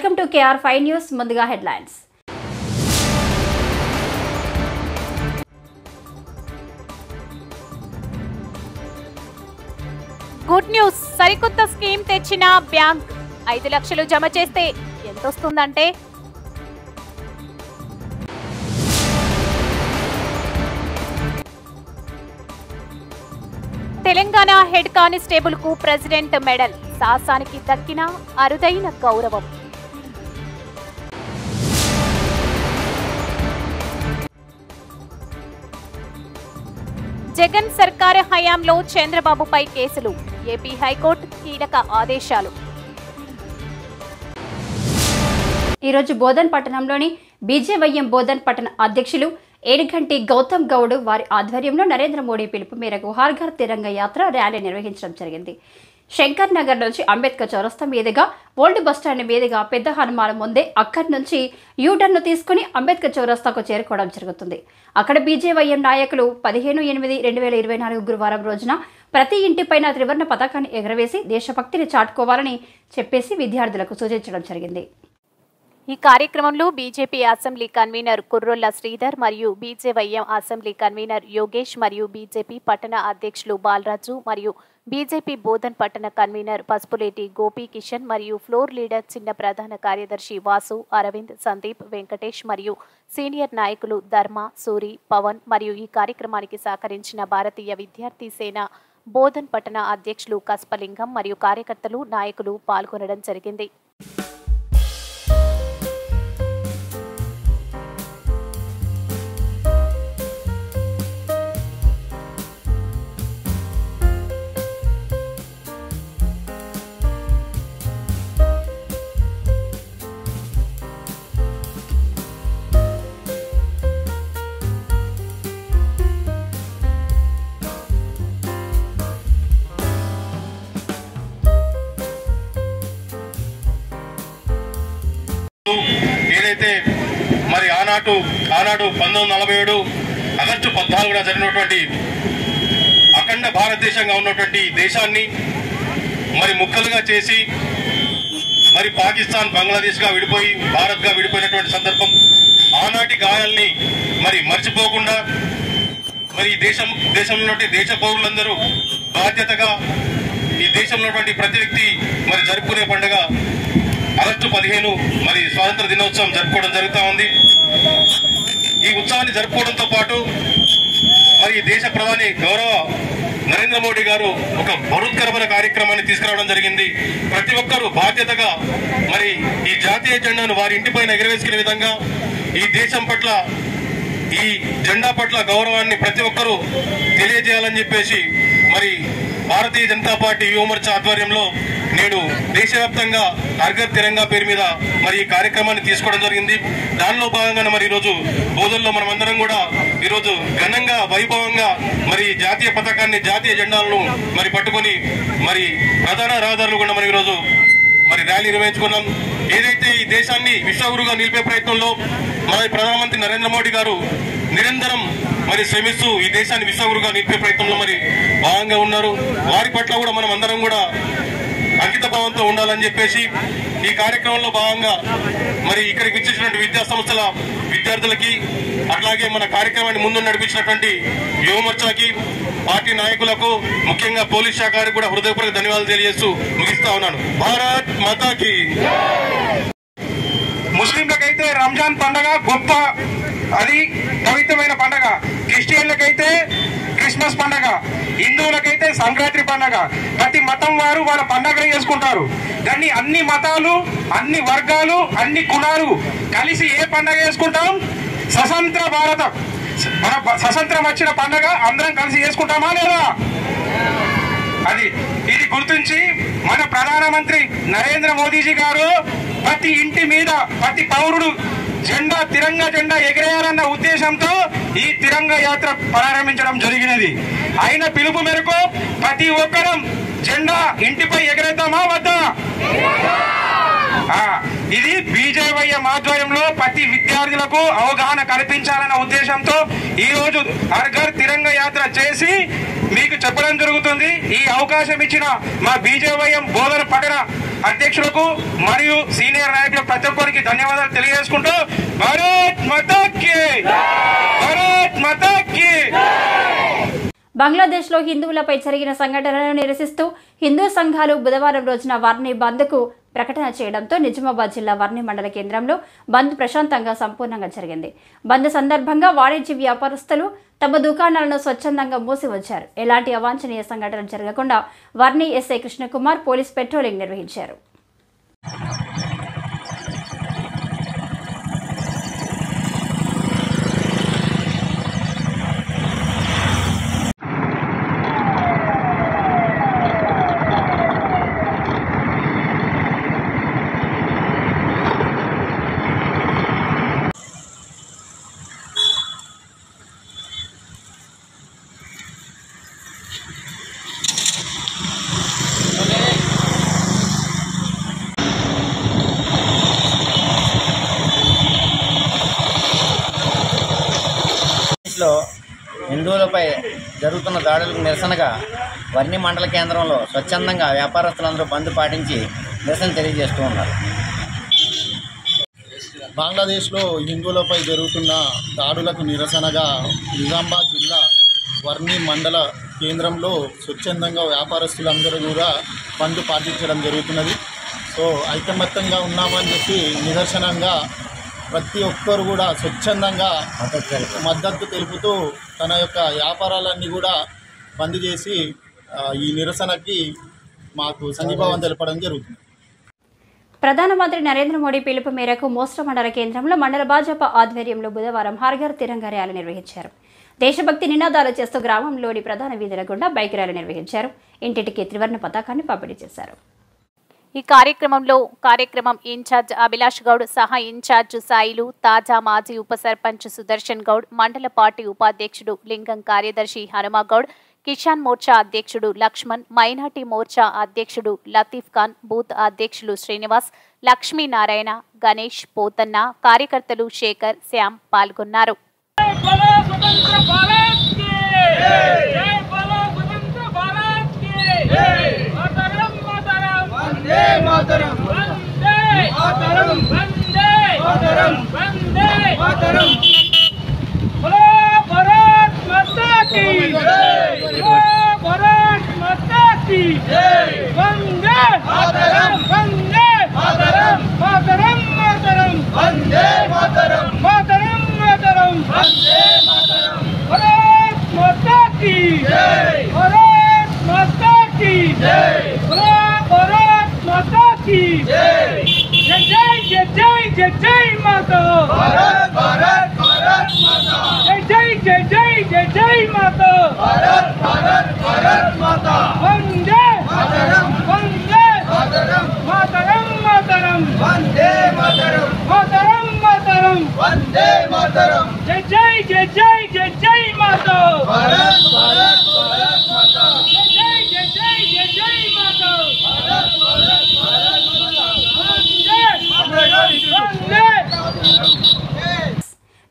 Welcome to KR5 news. ముందుగా headlines. Good news. సరికొత్త scheme తెచ్చిన బ్యాంక్ 5 లక్షలు జమ చేస్తే ఎంత వస్తుందంటే తెలంగాణ హెడ్ కానిస్టేబుల్ కు ప్రెసిడెంట్ మెడల్, సాహసానికి దక్కిన అరుదైన గౌరవం. జగన్ సర్కార్ హయాంలో చంద్రబాబుపై కేసులు, ఏపీ హైకోర్టు కీలక ఆదేశాలు. ఈరోజు బోధన్ పట్టణంలోని బీజేవైఎం బోధన్ పట్టణ అధ్యక్షులు ఏడిగంటి గౌతమ్ గౌడ్ వారి ఆధ్వర్యంలో నరేంద్ర మోడీ పిలుపు మేరకు హర్ ఘర్ తిరంగ యాత్ర ర్యాలీ నిర్వహించడం జరిగింది. శంకర్ నగర్ నుంచి అంబేద్కర్ చౌరస్తా మీదుగా ఓల్డ్ బస్టాండ్ మీదుగా పెద్ద హనుమానం ముందే అక్కడి నుంచి యూటర్న్ తీసుకుని అంబేద్కర్ చౌరస్తాకు చేరుకోవడం జరుగుతుంది. అక్కడ బీజేవైఎం నాయకులు 15/8/2024 గురువారం రోజున ప్రతి ఇంటిపైన త్రివర్ణ పతాకాన్ని ఎగరవేసి దేశభక్తిని చాటుకోవాలని చెప్పేసి విద్యార్థులకు సూచించడం జరిగింది. ఈ కార్యక్రమంలో బీజేపీ అసెంబ్లీ కన్వీనర్ కుర్రొల్ల శ్రీధర్ మరియు బీజేవైఎం అసెంబ్లీ కన్వీనర్ యోగేష్ మరియు బీజేపీ పట్టణ అధ్యక్షులు బాలరాజు మరియు బీజేపీ బోధన్ పట్టణ కన్వీనర్ పసుపులేటి గోపీ కిషన్ మరియు ఫ్లోర్ లీడర్ చిన్న ప్రధాన కార్యదర్శి వాసు, అరవింద్, సందీప్, వెంకటేష్ మరియు సీనియర్ నాయకులు ధర్మ, సూరి, పవన్ మరియు ఈ కార్యక్రమానికి సహకరించిన భారతీయ విద్యార్థి సేన బోధన్ పట్టణ అధ్యక్షులు కస్పలింగం మరియు కార్యకర్తలు, నాయకులు పాల్గొనడం జరిగింది. ఏదైతే మరి ఆనాడు 1947 ఆగస్టు 14న జరిగినటువంటి అఖండ భారతదేశంగా ఉన్నటువంటి దేశాన్ని మరి ముక్కలుగా చేసి మరి పాకిస్తాన్, బంగ్లాదేశ్గా విడిపోయి భారత్గా విడిపోయినటువంటి సందర్భం, ఆనాటి గాయాల్ని మరి మర్చిపోకుండా మరి దేశంలో దేశ పౌరులందరూ బాధ్యతగా ఈ దేశంలో ప్రతి వ్యక్తి మరి జరుపుకునే పండుగ ఆగస్టు 15 మరి స్వాతంత్ర దినోత్సవం జరుపుకోవడం జరుగుతూ ఉంది. ఈ ఉత్సవాన్ని జరుపుకోవడంతో పాటు మరి దేశ ప్రధాని గౌరవ నరేంద్ర మోడీ గారు ఒక బరుత్కరమైన కార్యక్రమాన్ని తీసుకురావడం జరిగింది. ప్రతి ఒక్కరూ బాధ్యతగా మరి ఈ జాతీయ జెండాను వారి ఇంటిపైన ఎగరవేసుకునే విధంగా ఈ దేశం పట్ల, ఈ జెండా పట్ల గౌరవాన్ని ప్రతి ఒక్కరూ తెలియజేయాలని చెప్పేసి మరి భారతీయ జనతా పార్టీ యువ మోర్చా ఆధ్వర్యంలో నేడు దేశవ్యాప్తంగా హర్ ఘర్ తిరంగా పేరు మీద మరి ఈ కార్యక్రమాన్ని తీసుకోవడం జరిగింది. దానిలో భాగంగా మరి ఈరోజు బోధనలో మనం అందరం కూడా ఈరోజు ఘనంగా, వైభవంగా మరి జాతీయ పతాకాన్ని, జాతీయ జెండాలను మరి పట్టుకొని మరి ప్రధాన రహదారులు కూడా మనం ఈరోజు మరి ర్యాలీ నిర్వహించుకున్నాం. ఏదైతే ఈ దేశాన్ని విశ్వగురుగా నిలిపే ప్రయత్నంలో మన ప్రధానమంత్రి నరేంద్ర మోడీ గారు నిరంతరం మరి శ్రమిస్తూ ఈ దేశాన్ని విశ్వగురుగా నిలిపే ప్రయత్నంలో మరి భాగంగా ఉన్నారు. వారి పట్ల కూడా మనం అందరం కూడా అంకిత భావంతో ఉండాలని చెప్పేసి ఈ కార్యక్రమంలో భాగంగా మరి ఇక్కడికి వచ్చేసినటువంటి విద్యా సంస్థల విద్యార్థులకి, అట్లాగే మన కార్యక్రమాన్ని ముందు నడిపించినటువంటి యువ మోర్చాకి, పార్టీ నాయకులకు, ముఖ్యంగా పోలీస్ శాఖ గారికి కూడా హృదయపూర్వక ధన్యవాదాలు తెలియజేస్తూ ముగిస్తా ఉన్నాను. భారత్ మాతాకి. ముస్లింలకైతే రంజాన్ పండుగ గొప్ప, అది పవిత్రమైన పండుగ. క్రిస్టియన్లకైతే క్రిస్మస్ పండుగ, హిందువులకైతే సంక్రాంతి పండుగ. ప్రతి మతం వారు వాళ్ళ పండుగలు చేసుకుంటారు. కానీ అన్ని మతాలు, అన్ని వర్గాలు, అన్ని కులాలు కలిసి ఏ పండుగ చేసుకుంటాం? స్వతంత్ర భారతం, మన స్వతంత్రం వచ్చిన పండుగ అందరం కలిసి చేసుకుంటామా లేదా? ఇది గుర్తించి మన ప్రధానమంత్రి నరేంద్ర మోదీజీ గారు ప్రతి ఇంటి మీద ప్రతి పౌరుడు తిరంగా జెండా ఎగిరేయాలన్న ఉద్దేశంతో ఈ తిరంగా యాత్ర ప్రారంభించడం జరిగినది. ఆయన పిలుపు మేరకు ప్రతి ఒక్కరం జెండా ఇంటిపై ఎగరేద్దామా వద్దా? ఇది బీజేవైఎం ఆధ్వర్యంలో ప్రతి విద్యార్థులకు అవగాహన కల్పించాలన్న ఉద్దేశంతో ఈ రోజు హర్ ఘర్ తిరంగా తిరంగ యాత్ర చేసి మీకు చెప్పడం జరుగుతుంది. ఈ అవకాశం ఇచ్చిన మా బీజేవైఎం బోధన పట్టణ అధ్యక్షులకు మరియు సీనియర్ నాయకులకు ప్రతి ఒక్కరికి ధన్యవాదాలు తెలియజేసుకుంటూ భారత్ మాతా కీ, భారత్ మాతా కీ. బంగ్లాదేశ్లో హిందువులపై జరిగిన సంఘటనలను నిరసిస్తూ హిందూ సంఘాలు బుధవారం రోజున వర్ణి బంద్కు ప్రకటన చేయడంతో నిజామాబాద్ జిల్లా వర్ణి మండల కేంద్రంలో బంద్ ప్రశాంతంగా సంపూర్ణంగా జరిగింది. బంద్ సందర్భంగా వాణిజ్య వ్యాపారస్తులు తమ దుకాణాలను స్వచ్ఛందంగా మూసివచ్చారు. ఎలాంటి అవాంఛనీయ సంఘటనలు జరగకుండా వర్ణి ఎస్ఐ కృష్ణకుమార్ పోలీస్ పెట్రోలింగ్ నిర్వహించారు. హిందువులపై జరుగుతున్న దాడులకు నిరసనగా వర్ణి మండల కేంద్రంలో స్వచ్ఛందంగా వ్యాపారస్తులందరూ బంద్ పాటించి నిరసన తెలియజేస్తూ ఉన్నారు. బంగ్లాదేశ్లో హిందువులపై జరుగుతున్న దాడులకు నిరసనగా నిజామాబాద్ జిల్లా వర్ణి మండల కేంద్రంలో స్వచ్ఛందంగా వ్యాపారస్తులందరూ కూడా బంద్ పాటించడం జరుగుతున్నది. సో ఐకమత్యంగా ఉన్నామని చెప్పి నిదర్శనంగా ప్రతి ఒక్కరు కూడా స్వచ్ఛందంగా మద్దతు తెలుపుతూ తన యొక్క వ్యాపారాలన్నీ కూడా బంద్ చేసి ఈ నిరసనకి మాకు సంఘీభావం తెలపడం జరుగుతుంది. ప్రధానమంత్రి నరేంద్ర మోడీ పిలుపు మేరకు మోస్రా మండల కేంద్రంలో మండల భాజపా ఆధ్వర్యంలో బుధవారం హర్ ఘర్ తిరంగా ర్యాలీ నిర్వహించారు. దేశభక్తి నినాదాలు చేస్తూ గ్రామంలోని ప్రధాన వీధుల గుండా బైక్ ర్యాలీ నిర్వహించారు. ఇంటింటికి త్రివర్ణ పతాకాన్ని పంపిణీ చేశారు. ఈ కార్యక్రమం ఇన్ఛార్జ్ అభిలాష్ గౌడ్, సహా ఇన్ఛార్జ్ సాయిలు, తాజా మాజీ ఉప సర్పంచ్ సుదర్శన్ గౌడ్, మండల పార్టీ ఉపాధ్యక్షుడు లింగం కార్యదర్శి హనుమాగౌడ్, కిసాన్ మోర్చా అధ్యక్షుడు లక్ష్మణ్, మైనార్టీ మోర్చా అధ్యక్షుడు లతీఫ్ ఖాన్, బూత్ అధ్యక్షులు శ్రీనివాస్, లక్ష్మీనారాయణ, గణేష్, పోతన్న, కార్యకర్తలు శేఖర్, శ్యామ్ పాల్గొన్నారు.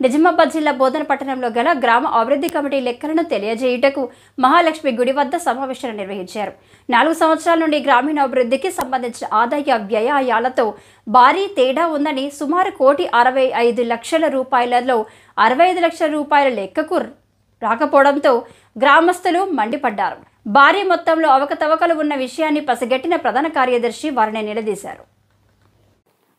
నిజామాబాద్ జిల్లా బోధన పట్టణంలో గల గ్రామ అభివృద్ధి కమిటీ లెక్కలను తెలియజేయుటకు మహాలక్ష్మి గుడి వద్ద సమావేశాలు నిర్వహించారు. 4 సంవత్సరాల నుండి గ్రామీణాభివృద్ధికి సంబంధించిన ఆదాయ వ్యయాలతో భారీ తేడా ఉందని, సుమారు 1,65,00,000 రూపాయలలో 65 లక్షల రూపాయల లెక్కకు రాకపోవడంతో గ్రామస్తులు మండిపడ్డారు. భారీ మొత్తంలో అవకతవకలు ఉన్న విషయాన్ని పసిగట్టిన ప్రధాన కార్యదర్శి వారిని నిలదీశారు.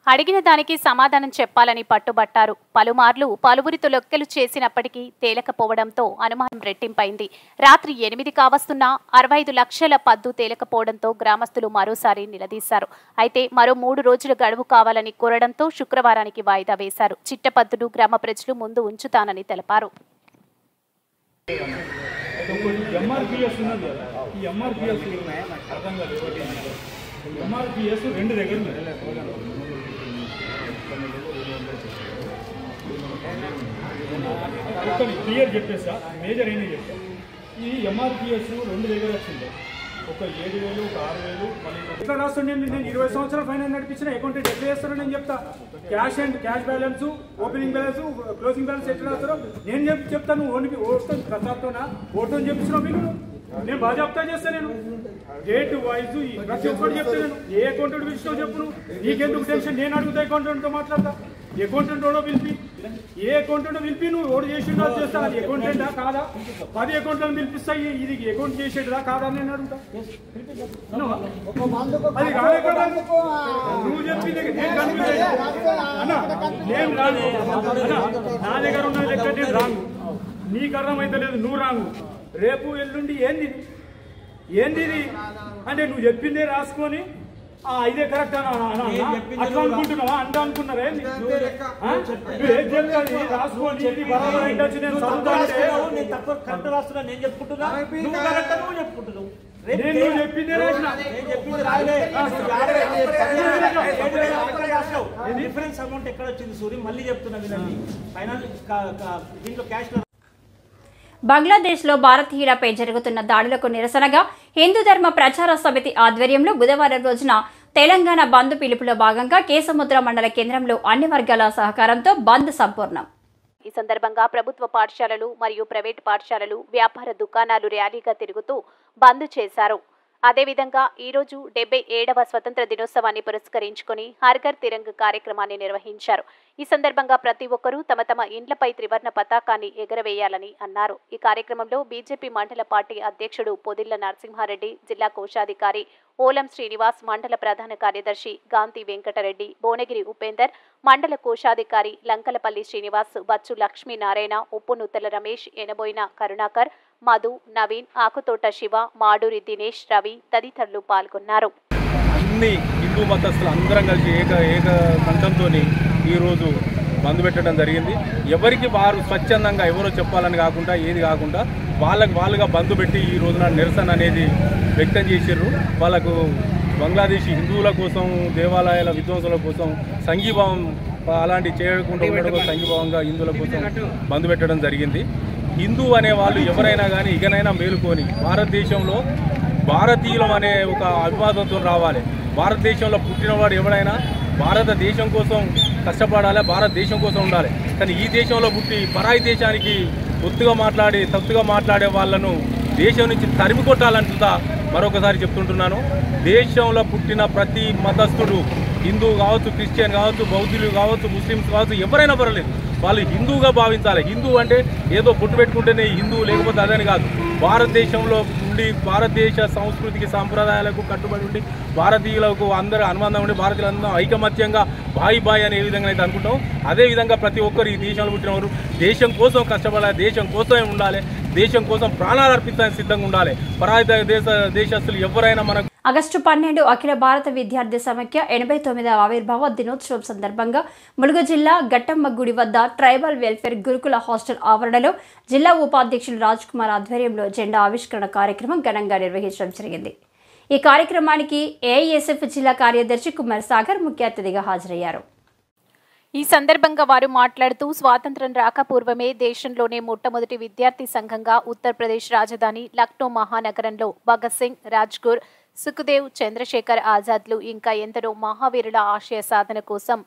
అడిగిన దానికి సమాధానం చెప్పాలని పట్టుబట్టారు. పలుమార్లు పలువురితో లెక్కలు చేసినప్పటికీ తేలకపోవడంతో అనుమానం రెట్టింపైంది. రాత్రి 8 కావస్తున్నా 65 లక్షల పద్దు తేలకపోవడంతో గ్రామస్తులు మరోసారి నిలదీశారు. అయితే మరో 3 రోజుల గడువు కావాలని కోరడంతో శుక్రవారానికి వాయిదా వేశారు. చిట్టపద్దును గ్రామ ప్రజలు ముందు ఉంచుతానని తెలిపారు. క్లియర్ చెప్పేసా మేజర్ ఏమీ చెప్పా ఈ ఎంఆర్పిఎస్ 2 దగ్గర వచ్చింది. ఒక 7,000 ఒక 6,000 మళ్ళీ ఎట్లా రాస్తాను నేను 20 సంవత్సరాలు ఫైనాన్స్ నడిపించిన అకౌంటెంట్ ఎట్లా చేస్తారో నేను చెప్తా. Cash balance, opening balance, closing balance ఎట్లా రాస్తారో నేను చెప్తాను. ఓన్కి ఓటుతో ప్రసాద్తోనా ఓటు అని చెప్పిస్తున్నావు మీరు. నేను బాగా చెప్తా చేస్తాను. నేను డేట్ వైజ్ ప్రతి ఒక్కటి చెప్తాను. నేను ఏ అకౌంటెంట్ పిలిచినావు చెప్పు. నీకెందుకు టెన్షన్? నేను అడుగుతా అకౌంటెంట్తో మాట్లాడతా. అకౌంటెంట్ ఓడో పిలిపి, ఏ అకౌంటెంట్ పిలిపి నువ్వు ఓడి చేసిండో చేస్తా. అది అకౌంటెంటా కాదా? 10 అకౌంట్లను పిలిపిస్తాయి. ఇది అకౌంట్ చేసేదా కాదా అని నేను అడుగుతా. అది కాదే కదా నువ్వు చెప్పింది. నేను రాను. నా దగ్గర ఉన్న లెక్క నేను రాను. నీకు అర్థమైతే లేదు, నువ్వు రాను. రేపు ఎల్లుండి ఏంది ఇది అంటే నువ్వు చెప్పిందే రాసుకొని ఇదే కరెక్ట్ అట్లా అనుకుంటున్నావా? అంత అనుకున్నారే రాసుకోండి. ఇది బరాబర్ అయితే వచ్చి నేను కరెక్ట్ రాస్తున్నా. నేను చెప్పుకుంటున్నా, నువ్వు చెప్పుకుంటున్నావు. నేను చెప్పిందే రాసిన. డిఫరెన్స్ అమౌంట్ ఎక్కడ వచ్చింది సూరి? మళ్ళీ చెప్తున్నా వినండి. ఫైనల్ దీంట్లో క్యాష్ బంగ్లాదేశ్లో భారతీయులపై జరుగుతున్న దాడులకు నిరసనగా హిందూ ధర్మ ప్రచార సమితి ఆధ్వర్యంలో బుధవారం రోజున తెలంగాణ బంద్ పిలుపులో భాగంగా కేసముద్ర మండల కేంద్రంలో అన్ని వర్గాల సహకారంతో బంద్ సంపూర్ణం. ఈ సందర్భంగా ప్రభుత్వ పాఠశాలలు మరియు ప్రైవేటు పాఠశాలలు, వ్యాపార దుకాణాలు ర్యాలీగా తిరుగుతూ బంద్ చేశారు. అదేవిధంగా ఈరోజు 77వ స్వతంత్ర దినోత్సవాన్ని పురస్కరించుకుని హర్ ఘర్ తిరంగ్ కార్యక్రమాన్ని నిర్వహించారు. ఈ సందర్భంగా ప్రతి ఒక్కరూ తమ తమ ఇండ్లపై త్రివర్ణ పతాకాన్ని ఎగరవేయాలని అన్నారు. ఈ కార్యక్రమంలో బీజేపీ మండల పార్టీ అధ్యక్షుడు పొదిళ్ల నరసింహారెడ్డి, జిల్లా కోశాధికారి ఓలం శ్రీనివాస్, మండల ప్రధాన కార్యదర్శి గాంతి వెంకటరెడ్డి, భువనగిరి ఉపేందర్, మండల కోశాధికారి లంకలపల్లి శ్రీనివాస్, బచ్చు లక్ష్మీనారాయణ, ఉప్పునుత్తల రమేష్, ఎనబోయిన కరుణాకర్, మధు, నవీన్, ఆకుతోట శివ, మాడూరి దినేష్, రవి తదితరులు పాల్గొన్నారు. అన్ని హిందూ మతస్థులు అందరం కలిసి ఏక కంఠంతో ఈరోజు బంద్ పెట్టడం జరిగింది. ఎవరికి వారు స్వచ్ఛందంగా ఎవరో చెప్పాలని కాకుండా ఏది కాకుండా వాళ్ళుగా బంద్ పెట్టి ఈ రోజున నిరసన అనేది వ్యక్తం చేశారు. వాళ్ళకు బంగ్లాదేశీ హిందువుల కోసం, దేవాలయాల విధ్వంసుల కోసం సంఘీభావం అలాంటివి చేయకుండా ఉండడం, సంఘీభావంగా హిందువుల కోసం బంద్ పెట్టడం జరిగింది. హిందూ అనే వాళ్ళు ఎవరైనా కానీ ఇకనైనా మేలుకొని భారతదేశంలో భారతీయులం అనే ఒక అభివాదంతో రావాలి. భారతదేశంలో పుట్టినవాడు ఎవరైనా భారతదేశం కోసం కష్టపడాలి, భారతదేశం కోసం ఉండాలి. కానీ ఈ దేశంలో పుట్టి పరాయి దేశానికి తప్పుగా మాట్లాడే వాళ్ళను దేశం నుంచి తరిమి కొట్టాలంటా మరొకసారి చెప్తుంటున్నాను. దేశంలో పుట్టిన ప్రతి మతస్థుడు, హిందూ కావచ్చు, క్రిస్టియన్ కావచ్చు, బౌద్ధులు కావచ్చు, ముస్లిమ్స్ కావచ్చు, ఎవరైనా పర్వాలేదు, వాళ్ళు హిందువుగా భావించాలి. హిందూ అంటే ఏదో పొట్టు పెట్టుకుంటేనే హిందూ, లేకపోతే అదని కాదు. భారతదేశంలో ఉండి భారతదేశ సంస్కృతికి సాంప్రదాయాలకు కట్టుబడి ఉండి భారతీయులకు అందరూ అనుబంధం ఉండి భారతీయులందరూ ఐకమత్యంగా బాయి అని ఏ విధంగా అయితే అనుకుంటాం, అదేవిధంగా ప్రతి ఒక్కరు ఈ దేశంలో పుట్టినవారు దేశం కోసం కష్టపడాలి, దేశం కోసమే ఉండాలి, దేశం కోసం ప్రాణాలు అర్పించడానికి సిద్ధంగా ఉండాలి. పరాయి దేశస్తులు ఎవరైనా మనకు ఆగస్టు 12 అఖిల భారత విద్యార్థి సమైక్య 89వ ఆవిర్భావ దినోత్సవం సందర్భంగా ములుగు జిల్లా గట్టమ్మ గుడి వద్ద ట్రైబల్ వెల్ఫేర్ గురుకుల హాస్టల్ ఆవరణలో జిల్లా ఉపాధ్యక్షులు రాజ్ కుమార్ ఆధ్వర్యంలో జెండా ఆవిష్కరణ కార్యక్రమం ఘనంగా నిర్వహించడం జరిగింది. ఈ కార్యక్రమానికి ఏఐఎస్ఎఫ్ జిల్లా కార్యదర్శి కుమార్ సాగర్ ముఖ్య అతిథిగా హాజరయ్యారు. ఈ సందర్భంగా వారు మాట్లాడుతూ స్వాతంత్ర్యం రాకపూర్వమే దేశంలోనే మొట్టమొదటి విద్యార్థి సంఘంగా ఉత్తరప్రదేశ్ రాజధాని లక్నో మహానగరంలో భగత్ సింగ్, రాజ్గుర్, సుఖదేవ్, చంద్రశేఖర్ ఆజాద్లు ఇంకా ఎందరో మహావీరుల ఆశయ సాధన కోసం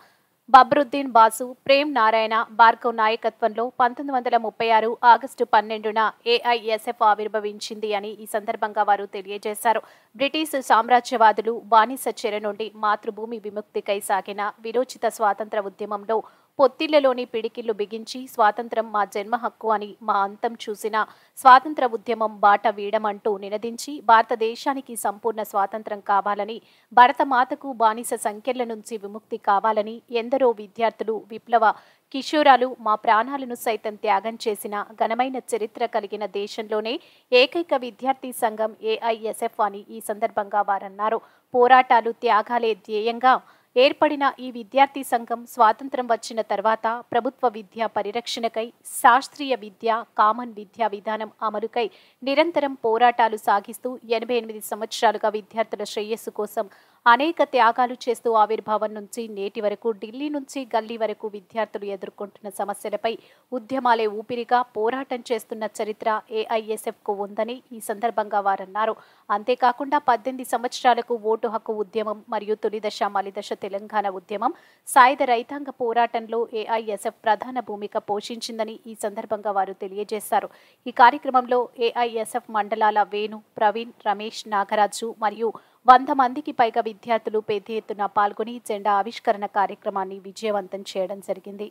బబ్రుద్దీన్ బాసు, ప్రేమ్ నారాయణ భార్గవ్ నాయకత్వంలో 1936 ఆగస్టు 12న ఏఐఎస్ఎఫ్ ఆవిర్భవించింది అని ఈ సందర్భంగా వారు తెలియజేశారు. బ్రిటిష్ సామ్రాజ్యవాదులు బానిస చెర నుండి మాతృభూమి విముక్తికై సాగిన విరోచిత స్వాతంత్ర ఉద్యమంలో పొత్తిళ్లలోని పిడికిళ్లు బిగించి స్వాతంత్రం మా జన్మ హక్కు అని మా అంతం చూసిన స్వాతంత్ర ఉద్యమం బాట వీడమంటూ నినదించి భారతదేశానికి సంపూర్ణ స్వాతంత్రం కావాలని, భారతమాతకు బానిస సంఖ్యల నుంచి విముక్తి కావాలని ఎందరో విద్యార్థులు, విప్లవ కిషోరాలు మా ప్రాణాలను సైతం త్యాగం చేసిన ఘనమైన చరిత్ర కలిగిన దేశంలోనే ఏకైక విద్యార్థి సంఘం ఏఐఎస్ఎఫ్ అని ఈ సందర్భంగా వారన్నారు. పోరాటాలు, త్యాగాలే ధ్యేయంగా ఏర్పడిన ఈ విద్యార్థి సంఘం స్వాతంత్రం వచ్చిన తర్వాత ప్రభుత్వ విద్యా పరిరక్షణకై, శాస్త్రీయ విద్య, కామన్ విద్యా విధానం అమలుకై నిరంతరం పోరాటాలు సాగిస్తూ 88 సంవత్సరాలుగా విద్యార్థుల శ్రేయస్సు కోసం అనేక త్యాగాలు చేస్తూ ఆవిర్భావం నుంచి నేటి వరకు ఢిల్లీ నుంచి గల్లీ వరకు విద్యార్థులు ఎదుర్కొంటున్న సమస్యలపై ఉద్యమాలే ఊపిరిగా పోరాటం చేస్తున్న చరిత్ర ఏఐఎస్ఎఫ్కు ఉందని ఈ సందర్భంగా వారన్నారు. అంతేకాకుండా 18 సంవత్సరాలకు ఓటు హక్కు ఉద్యమం మరియు తొలిదశ మలిదశ తెలంగాణ ఉద్యమం సాయుధ రైతాంగ పోరాటంలో ఏఐఎస్ఎఫ్ ప్రధాన భూమిక పోషించిందని ఈ సందర్భంగా వారు తెలియజేశారు. ఈ కార్యక్రమంలో ఏఐఎస్ఎఫ్ మండలాల వేణు, ప్రవీణ్, రమేష్, నాగరాజు మరియు 100 మందికి పైగా విద్యార్థులు పెద్ద ఎత్తున పాల్గొని జెండా ఆవిష్కరణ కార్యక్రమాన్ని విజయవంతం చేయడం జరిగింది.